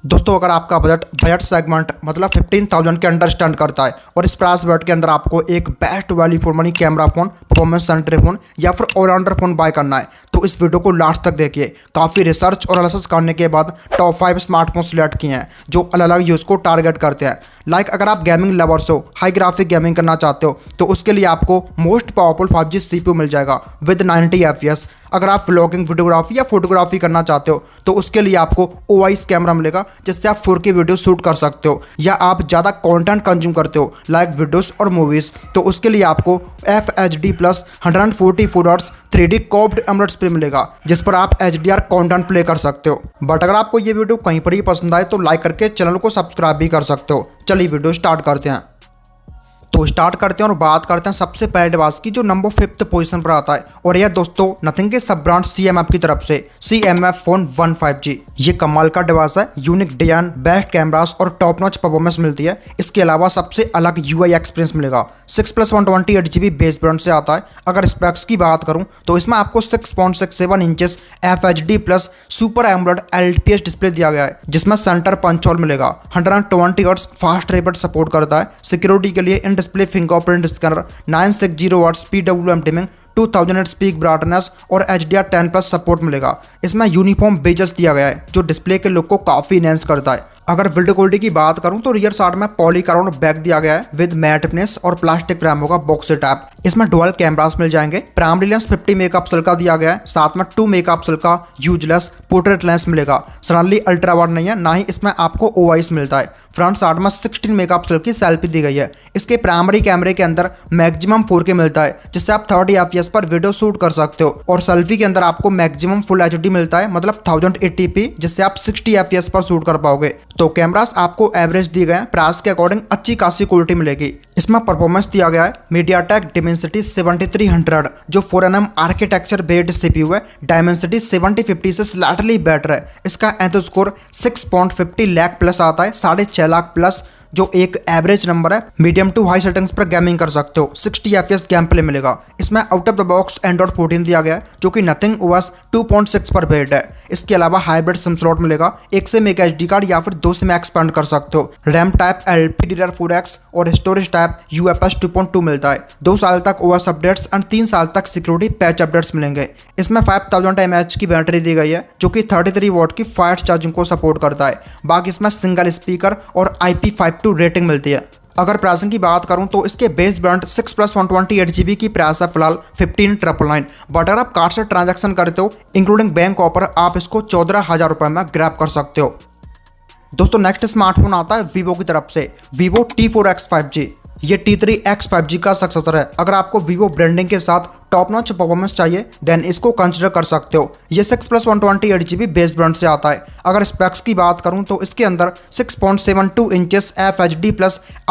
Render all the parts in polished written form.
दोस्तों अगर आपका बजट सेगमेंट मतलब 15,000 के अंडर स्टैंड करता है और इस प्राइस बजट के अंदर आपको एक best value for money camera phone, performance centre phone या फिर ऑलराउंडर फोन बाय करना है तो इस वीडियो को लास्ट तक देखिए। काफ़ी रिसर्च और एनालिसिस करने के बाद टॉप 5 स्मार्टफोन सिलेक्ट किए हैं जो अलग अलग यूज़ को टारगेट करते हैं। अगर आप गेमिंग लवर्स हो, हाई ग्राफिक गेमिंग करना चाहते हो तो उसके लिए आपको मोस्ट पावरफुल 5G CPU मिल जाएगा विद 90 FPS। अगर आप व्लॉगिंग, वीडियोग्राफी या फोटोग्राफी करना चाहते हो तो उसके लिए आपको OIS कैमरा मिलेगा जिससे आप 4K वीडियो शूट कर सकते हो। या आप ज़्यादा कंटेंट कंज्यूम करते हो लाइक वीडियोस और मूवीज़ तो उसके लिए आपको FHD+ 144 hertz 3D curved AMOLED display मिलेगा जिस पर आप HDR कंटेंट प्ले कर सकते हो। बट अगर आपको ये वीडियो कहीं पर ही पसंद आए तो लाइक करके चैनल को सब्सक्राइब भी कर सकते हो। चलिए वीडियो स्टार्ट करते हैं। तो स्टार्ट करते हैं और बात करते हैं सबसे पहले डिवाइस की जो नंबर 5th पोजीशन पर आता है और यह दोस्तों नथिंग के सब ब्रांड CMF की तरफ से CMF फोन 1 5G। ये कमाल का डिवाइस है, यूनिक डिजाइन, बेस्ट कैमरास और टॉप नॉच परफॉर्मेंस मिलती है। इसके अलावा सबसे अलग UI एक्सपीरियंस मिलेगा। 6+128GB बेस ब्रांड से आता है। अगर स्पेक्स की बात करूं तो इसमें आपको 6.67 inches FHD+ super AMOLED LTPS display दिया गया है जिसमें सेंटर पंच होल मिलेगा। 120 हर्ट्ज फास्ट रिफ्रेश सपोर्ट करता है। सिक्योरिटी के लिए in display fingerprint scanner, 960 watts PWM dimming, 2000 hertz peak brightness और HDR10+ सपोर्ट मिलेगा। इसमें यूनिफॉर्म बेजस दिया गया है जो डिस्प्ले के लुक को काफी इनहेंस करता है। अगर बिल्ड क्वालिटी की बात करूं तो रियर साइड में पॉलीकार्बोनेट बैक दिया गया है विद मैट फिनिश और प्लास्टिक फ्रेम होगा बॉक्स टाइप। इसमें डुअल कैमरास मिल जाएंगे। प्राइमरी लेंस 50 मेगापिक्सल का दिया गया है, साथ में 2 मेगापिक्सल का यूजलेस पोर्ट्रेट लेंस मिलेगा। सडनली अल्ट्रा वाइड नहीं है, ना ही इसमें आपको OIS मिलता है। फ्रंट साइड में 16 मेगापिक्सल की सेल्फी दी गई है। इसके प्राइमरी कैमरे के अंदर मैक्सिमम 4K मिलता है जिससे आप 30 FPS पर वीडियो शूट कर सकते हो और सेल्फी के अंदर आपको मैक्सिमम फुल HD मिलता है मतलब 1080p जिससे आप 60 FPS पर शूट कर पाओगे। तो कैमरास आपको एवरेज दिए गए हैं, प्राइस के अकॉर्डिंग अच्छी खासी क्वालिटी मिलेगी। इसमें परफॉर्मेंस दिया गया है MediaTek Dimensity 7300 जो 4nm आर्किटेक्चर बेस्ड CPU है। Dimensity 7050 से स्लाइटली बेटर है। इसका एंथो स्कोर 6.50 लाख प्लस आता है, 6.5 लाख प्लस जो एक एवरेज नंबर है। मीडियम टू हाई सेटिंग्स पर गेमिंग कर सकते हो। 60 FPS गेम प्ले मिलेगा। इसमें out of the box Android 14 दिया गया है जो कि नथिंग OS 2.6 पर बेस्ड है। इसके अलावा हाइब्रिड सिम स्लॉट मिलेगा, 1 सिम एक SD कार्ड या फिर 2 सिम एक्सपेंड कर सकते हो। रैम टाइप LPDDR4X और स्टोरेज टाइप UFS 2.2 मिलता है। 2 साल तक OS अपडेट्स और 3 साल तक सिक्योरिटी पैच अपडेट्स मिलेंगे। इसमें 5000 mAh की बैटरी दी गई है जो कि 33 वॉट की फास्ट चार्जिंग को सपोर्ट करता है। बाकी इसमें सिंगल स्पीकर और IP52 रेटिंग मिलती है। अगर प्राइसिंग की बात करूं तो इसके बेस ब्रांड 6+128GB की प्राइस है फिलहाल 15,999। बट अगर आप कार्ड से ट्रांजैक्शन करते हो इंक्लूडिंग बैंक ऑफर आप इसको 14,000 रुपये में ग्रैब कर सकते हो। दोस्तों नेक्स्ट स्मार्टफोन आता है वीवो की तरफ से, Vivo T4X 5G। ये T3X 5G का सक्सेसर है। अगर आपको वीवो ब्रांडिंग के साथ टॉप नॉच परफॉर्मेंस चाहिए देन इसको कंसिडर कर सकते हो। ये 6+128GB बेस ब्रांड से आता है। अगर स्पेक्स की बात करूं तो इसके अंदर 6.72 इंचेस FHD+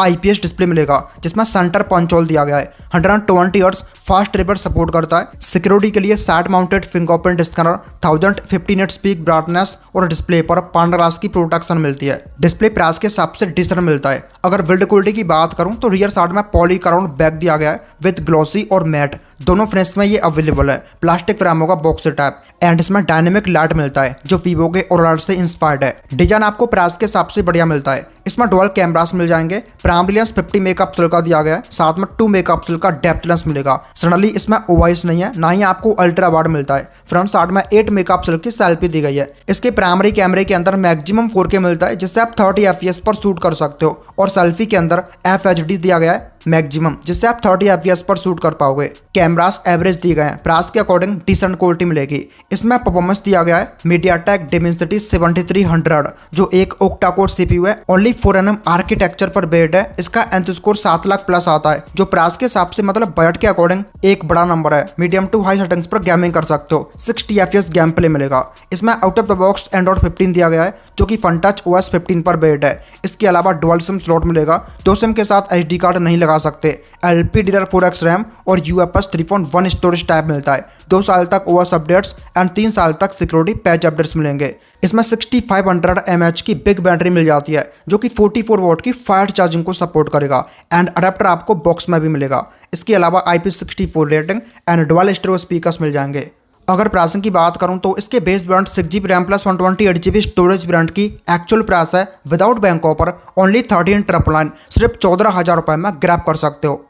IPS डिस्प्ले मिलेगा जिसमें सेंटर पंच होल दिया गया है। 120 हर्ट्ज फास्ट रिफ्रेश सपोर्ट करता है। सिक्योरिटी के लिए side mounted fingerprint scanner, 1050 nits peak brightness और डिस्प्ले पर 5 ग्लास की प्रोटेक्शन मिलती है। डिस्प्ले प्राइस के हिसाब से डिसेंट मिलता है। अगर बिल्ड क्वालिटी की बात करूं तो रियर साइड में पॉलीकार्बोनेट बैक दिया गया है विद ग्लॉसी और मैट, दोनों फिनिश में ये अवेलेबल है। प्लास्टिक फ्रेम होगा बॉक्स टाइप एंड इसमें डायनेमिक लाइट मिलता है जो वीवो के ओराइड से इंस्पायर्ड है। डिजाइन आपको प्राइस के हिसाब से बढ़िया मिलता है। इसमें डुअल कैमरास मिल जाएंगे। प्राइमरी लेंस 50 मेगापिक्सल का दिया गया है, साथ में 2 मेगापिक्सल का डेप्थ लेंस मिलेगा। सडनली इसमें OIS नहीं है, ना ही आपको अल्ट्रा वाइड मिलता है। फ्रंट साइड में 8 मेगापिक्सल की सेल्फी दी गई है। इसके प्राइमरी कैमरे के अंदर मैक्सिमम 4K मिलता है जिससे आप 30 FPS पर शूट कर सकते हो और सेल्फी के अंदर FHD दिया गया है मैक्सिमम जिससे आप 30 FPS पर शूट कर पाओगे। कैमरास एवरेज दिए गए हैं, प्राइस के अकॉर्डिंग डिसेंट क्वालिटी मिलेगी। इसमें परफॉर्मेंस दिया गया है MediaTek Dimensity 7300 जो एक ऑक्टा कोर CPU है, ओनली 4nm आर्किटेक्चर पर बेस्ड है। इसका एंथो स्कोर 7 लाख प्लस आता है जो प्राइस के हिसाब से मतलब बजट के अकॉर्डिंग एक बड़ा नंबर है। मीडियम टू हाई सेटिंग्स पर गेमिंग कर सकते हो। 60 FPS गेम प्ले मिलेगा। इसमें out of the box Android 15 दिया गया है जो कि FunTouch OS 15 पर बेस्ड है। इसके अलावा डुअल सिम स्लॉट मिलेगा। 2 सिम के साथ SD कार्ड नहीं लगा सकते। LPDDR4X रैम और UFS 3.1 स्टोरेज टाइप मिलता है। 2 साल तक OS अपडेट्स एंड 3 साल तक सिक्योरिटी पैच अपडेट्स मिलेंगे। इसमें 6500 mAh की बिग बैटरी मिल जाती है जो कि 44 वॉट की फास्ट चार्जिंग को सपोर्ट करेगा एंड अडेप्टर आपको बॉक्स में भी मिलेगा। इसके अलावा IP64 rating and dual stereo speakers मिल जाएंगे। अगर प्राइसिंग की बात करूं तो इसके base variant 6GB RAM plus 128GB storage variant की एक्चुअल प्राइस है विदाउट बैंक ऑफर ओनली 13,999 सिर्फ 14,000 रुपये में ग्रैब कर सकते हो।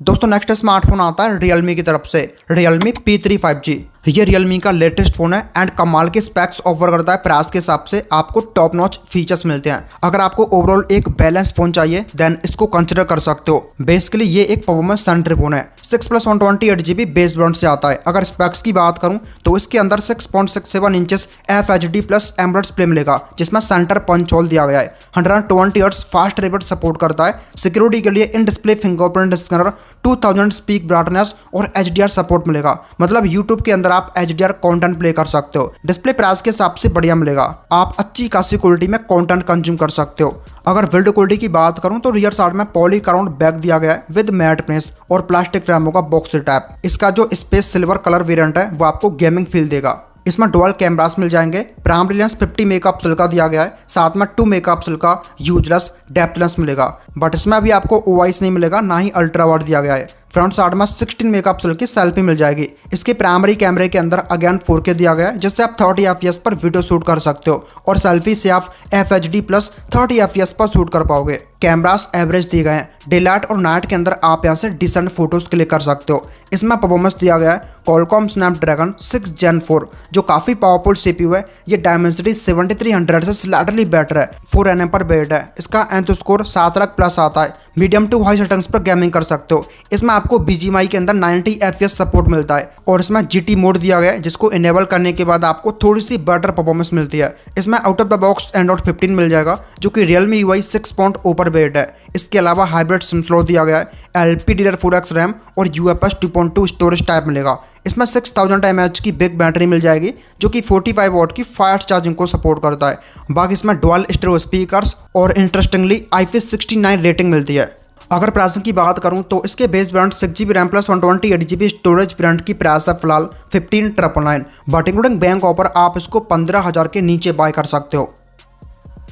दोस्तों नेक्स्ट स्मार्टफोन आता है Realme की तरफ से Realme P3 5G। ये Realme का लेटेस्ट फोन है एंड कमाल के स्पेक्स ऑफर करता है। प्राइस के हिसाब से आपको टॉप नॉच फीचर्स मिलते हैं। अगर आपको ओवरऑल एक बैलेंस फोन चाहिए देन इसको कंसिडर कर सकते हो। बेसिकली ये एक परफॉर्मेंस सेंट्रिक फोन है। 6+128GB बेस वेरिएंट से आता है। अगर स्पेक्स की बात करूं तो इसके अंदर 6.67 inches FHD plus AMOLED display मिलेगा जिसमें सेंटर पंच होल दिया गया है। 120 हर्ट्ज फास्ट रिफ्रेश सपोर्ट करता है। सिक्योरिटी के लिए in display fingerprint scanner, 2000 speak brightness और HDR सपोर्ट मिलेगा। मतलब यूट्यूब के अंदर आप HDR कंटेंट प्ले कर सकते हो। डिस्प्ले प्राइस के हिसाब से बढ़िया मिलेगा। आप अच्छी खासी क्वालिटी में कंटेंट कंज्यूम कर सकते हो। अगर बिल्ड क्वालिटी की बात करूं तो रियर साइड में पॉलीकार्बोनेट बैक दिया गया है विद मैट फिनिश और प्लास्टिक फ्रेम होगा बॉक्स टाइप। इसका जो स्पेस सिल्वर कलर वेरिएंट है वो आपको गेमिंग फील देगा। इसमें डुअल कैमरास मिल जाएंगे। प्राइमरी लेंस 50 मेगापिक्सल का दिया गया है, साथ में 2 मेगापिक्सल का यूजलेस डेप्थ लेंस मिलेगा। बट इसमें अभी आपको OIS नहीं मिलेगा, ना ही अल्ट्रा वाइड दिया गया है। फ्रंट साइड में 16 मेगापिक्सल की सेल्फी मिल जाएगी। इसके प्राइमरी कैमरे के अंदर अगेन 4K दिया गया है जिससे आप 30 FPS पर वीडियो शूट कर सकते हो और सेल्फी से आप FHD प्लस 30 FPS पर शूट कर पाओगे। कैमरास एवरेज दिए गए हैं। डे लाइट और नाइट के अंदर आप यहाँ से डिसेंट फोटोज क्लिक कर सकते हो। इसमें परफॉर्मेंस दिया गया है Qualcomm Snapdragon 6 Gen 4 जो काफ़ी पावरफुल CPU है। ये डायमेंसिटी 7300 से स्लाइटली बेटर है। 4 nm पर बेट है। इसका एंथो स्कोर 7 लाख प्लस आता है। मीडियम टू हाई सेटिंग्स पर गेमिंग कर सकते हो। इसमें आपको BGMI के अंदर 90 FPS सपोर्ट मिलता है और इसमें GT मोड दिया गया है जिसको इनेबल करने के बाद आपको थोड़ी सी बेटर परफॉर्मेंस मिलती है। इसमें out of the box Android 15 मिल जाएगा जो कि Realme UI 6.0 पर बेट है। इसके अलावा हाइब्रिड सिम स्लॉट दिया गया है। LPDDR4X रैम और UFS 2.2 स्टोरेज टाइप मिलेगा। इसमें 6000 mAh की बिग बैटरी मिल जाएगी जो कि 45 वाट की फास्ट चार्जिंग को सपोर्ट करता है। बाकी इसमें डुअल स्टीरियो स्पीकर्स और इंटरेस्टिंगली IP69 रेटिंग मिलती है। अगर प्राइसिंग की बात करूं तो इसके base variant 6GB RAM plus 128GB storage variant की प्राइस है फिलहाल 15,999 बट इंक्लूडिंग बैंक ऑफर आप इसको 15,000 के नीचे बाय कर सकते हो।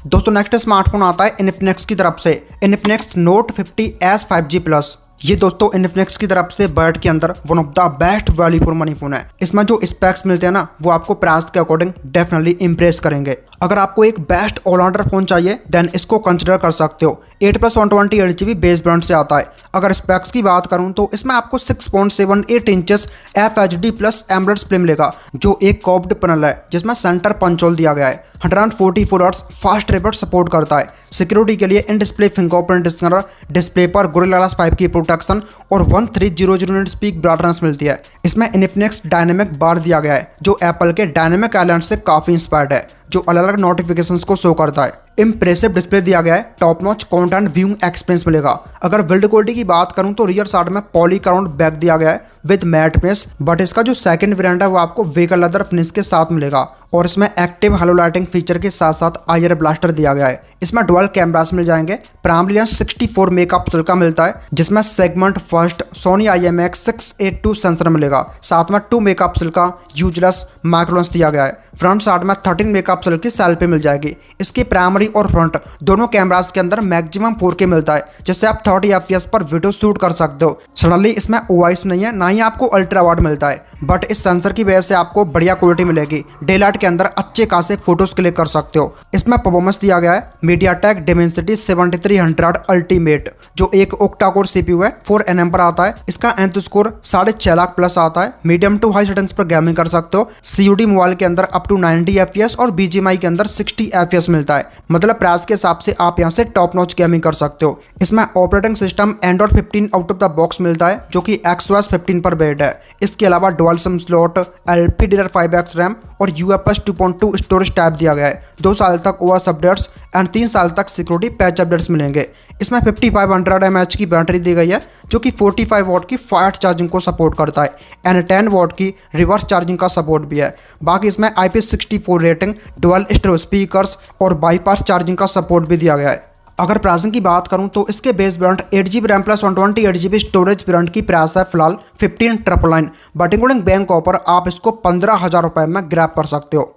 दोस्तों नेक्स्ट स्मार्टफोन आता है Infinix की तरफ से Infinix Note 50s 5G plus. ये दोस्तों Infinix की तरफ से बजट के अंदर one of the best value for money phone है। इसमें जो स्पेक्स मिलते हैं ना वो आपको प्राइस के अकॉर्डिंग डेफिनेटली इंप्रेस करेंगे। अगर आपको एक बेस्ट ऑलराउंडर फोन चाहिए देन इसको कंसिडर कर सकते हो। 8+128GB बेस वेरिएंट से आता है। अगर स्पेक्स की बात करूं तो इसमें आपको 6.78 inches FHD plus AMOLED display मिलेगा जो एक कर्व्ड पैनल है जिसमें सेंटर पंच होल दिया गया है। 144 हर्ट्ज फास्ट रिफ्रेश सपोर्ट करता है। सिक्योरिटी के लिए in display fingerprint scanner, display पर गोरिल्ला ग्लास 5 की प्रोटेक्शन और 1300 यूनिट स्पीक ब्राइटनेस मिलती है। इसमें Infinix डायनेमिक बार दिया गया है जो एप्पल के डायनेमिक आइलैंड से काफ़ी इंस्पायर्ड है जो अलग अलग नोटिफिकेशंस को शो करता है। इम्प्रेसिव डिस्प्ले दिया गया है। Top notch content viewing experience मिलेगा। अगर बिल्ड क्वालिटी की बात करूं तो रियर साइड में पॉलीकार्बोनेट बैक दिया गया है विद मैट फिनिश बट इसका जो सेकंड वेरिएंट है वो आपको व्हीकल लेदर फिनिश के साथ मिलेगा और इसमें एक्टिव हेलो लाइटिंग फीचर के साथ साथ आईआर ब्लास्टर दिया गया है। इसमें डुअल कैमरास मिल जाएंगे। प्राइमरी लेंस 64 मेगापिक्सल का मिलता है जिसमें segment first Soni IMX682 sensor मिलेगा। साथ में 2 मेगापिक्सल का यूजलेस माइक्रो लेंस दिया गया है। फ्रंट साइड में 13 मेगापिक्सल की सेल्फी मिल जाएगी। इसकी प्राइमरी और फ्रंट दोनों कैमरास के अंदर मैक्सिमम 4K मिलता है जिससे आप 30 FPS पर वीडियो शूट कर सकते हो। सडनली इसमें OIS नहीं है, ना ही आपको अल्ट्रा वाइड मिलता है बट इस सेंसर की वजह से आपको बढ़िया क्वालिटी मिलेगी। डे लाइट के अंदर अच्छे खासे फोटोज क्लिक कर सकते हो। इसमें परफॉर्मेंस दिया गया है MediaTek Dimensity 7300 अल्टीमेट जो एक ऑक्टा कोर CPU है। 4 nm पर आता है। इसका एंथो स्कोर 6.5 लाख प्लस आता है। मीडियम टू हाई सेटिंग्स पर गेमिंग कर सकते हो। COD मोबाइल के अंदर अप टू 90 FPS और BGMI के अंदर 60 FPS मिलता है। मतलब प्राइस के हिसाब से आप यहाँ से टॉप नॉच गेमिंग कर सकते हो। इसमें operating system Android 15 out of the box मिलता है जो कि XOS 15 पर बेस्ड है। इसके अलावा dual SIM slot, LPDDR5X RAM और UFS 2.2 स्टोरेज टाइप दिया गया है। 2 साल तक OS अपडेट्स एंड 3 साल तक सिक्योरिटी पैच अपडेट्स मिलेंगे। इसमें 5500 mAh की बैटरी दी गई है जो कि 45 वाट की फास्ट चार्जिंग को सपोर्ट करता है एंड 10 वाट की रिवर्स चार्जिंग का सपोर्ट भी है। बाकी इसमें IP64 rating, dual stereo speakers और बाईपास चार्जिंग का सपोर्ट भी दिया गया है। अगर प्राइसिंग की बात करूं तो इसके base variant 8GB RAM plus 128GB storage variant की प्राइस है फिलहाल 15,999 बट इंक्लूडिंग बैंक ऑफर आप इसको 15,000 रुपये में ग्रैब कर सकते हो।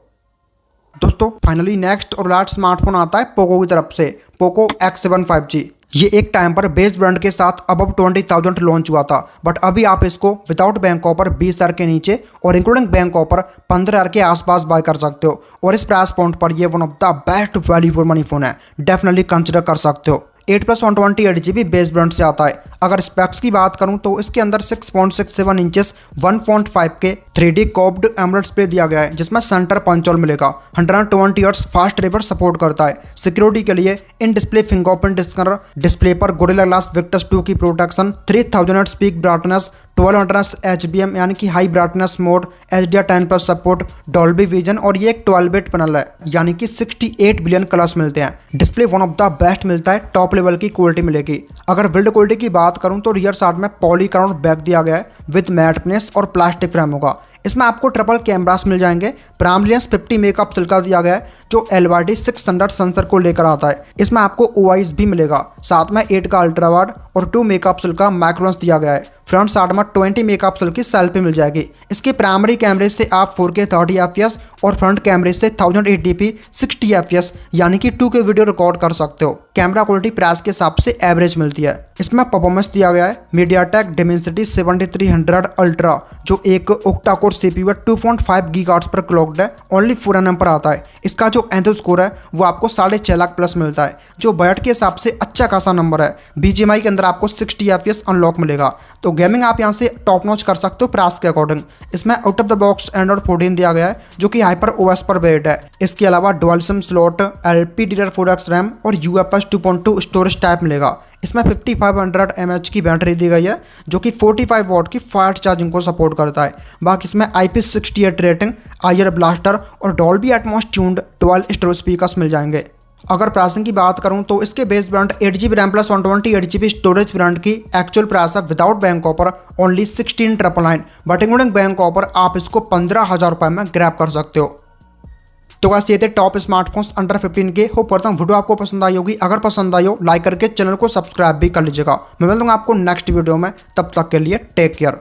दोस्तों फाइनली नेक्स्ट और लास्ट स्मार्टफोन आता है पोको की तरफ से, पोको X7 5G। ये एक टाइम पर बेस ब्रांड के साथ अबव 20,000 लॉन्च हुआ था, बट अभी आप इसको विदाउट बैंक ऑफर 20,000 के नीचे और इंक्लूडिंग बैंक ऑफर 15,000 के आसपास बाय कर सकते हो। और इस प्राइस पॉइंट पर ये one of the best value for money phone है, डेफिनेटली कंसिडर कर सकते हो। 8+128GB बेस ब्रांड से आता है। अगर स्पेक्स की बात करूं तो इसके अंदर 6.67 इंचेस 1.5 के 3D कर्व्ड एमोलेड डिस्प्ले दिया गया है, जिसमें सेंटर पंचोल मिलेगा। 120 हर्ट्ज फास्ट रिफ्रेश सपोर्ट करता है। सिक्योरिटी के लिए in display fingerprint scanner, display पर गोरिल्ला ग्लास विक्टस 2 की protection, 3000 hertz peak brightness, 1200 HBM यानी कि high brightness mode, HDR10+ support, Dolby vision और ये एक 12-बिट पैनल है यानी कि 68 बिलियन कलर्स मिलते हैं। Display one of the best मिलता है, टॉप लेवल की क्वालिटी मिलेगी। अगर बिल्ड क्वालिटी की बात करूं तो रियर साइड में पॉलीकार्बोनेट बैक दिया गया है विद मैट फिनिश और प्लास्टिक फ्रेम होगा। इसमें आपको ट्रिपल कैमरास मिल जाएंगे। प्राइमरी लेंस 50 मेगापिक्सल का दिया गया है जो LYD 600 सेंसर को लेकर आता है। इसमें आपको OIS भी मिलेगा, साथ में 8 का अल्ट्रा वाइड और 2 मेगापिक्सल का मैक्रो लेंस दिया गया है। फ्रंट साइड में 20 मेगापिक्सल की सेल्फी मिल जाएगी। इसके प्राइमरी कैमरे से आप 4K 30 FPS और फ्रंट कैमरे से 1080p 60 FPS यानी कि 2K वीडियो रिकॉर्ड कर सकते हो। कैमरा क्वालिटी प्राइस के हिसाब से एवरेज मिलती है। इसमें परफॉर्मेंस दिया गया है MediaTek Dimensity 7300 अल्ट्रा जो एक ऑक्टा कोर CPU है, 2.5 GHz पर क्लॉक्ड है, ओनली 4 nm पर आता है। इसका जो एंथो स्कोर है वो आपको 6.5 लाख प्लस मिलता है, जो बजट के हिसाब से अच्छा खासा नंबर है। BGMI के अंदर आपको 60 FPS अनलॉक मिलेगा, तो गेमिंग आप यहाँ से टॉप नॉच कर सकते हो प्राइस के अकॉर्डिंग। इसमें out of the box Android 14 दिया गया है जो कि हाइपर OS पर बेस्ड है। इसके अलावा dual SIM slot, LPDDR4X RAM और UFS 2.2 स्टोरेज टाइप मिलेगा। इसमें 5500 mAh की बैटरी दी गई है जो कि 45 वाट की फास्ट चार्जिंग को सपोर्ट करता है। बाकी इसमें IP68 रेटिंग, IR ब्लास्टर और Dolby Atmos tuned dual storage speakers मिल जाएंगे। अगर प्राइसिंग की बात करूं तो इसके base brand 8GB RAM plus 128GB storage brand की एक्चुअल प्राइस है without bank offer only 16,999, but including bank offer आप इसको 15,000 रुपये में ग्रैब कर सकते हो। तो गाइस ये थे टॉप स्मार्टफोन्स अंडर 15 के। होप करता हूँ वीडियो आपको पसंद आई होगी। अगर पसंद आई हो लाइक करके चैनल को सब्सक्राइब भी कर लीजिएगा। मैं मिलूंगा आपको नेक्स्ट वीडियो में, तब तक के लिए टेक केयर।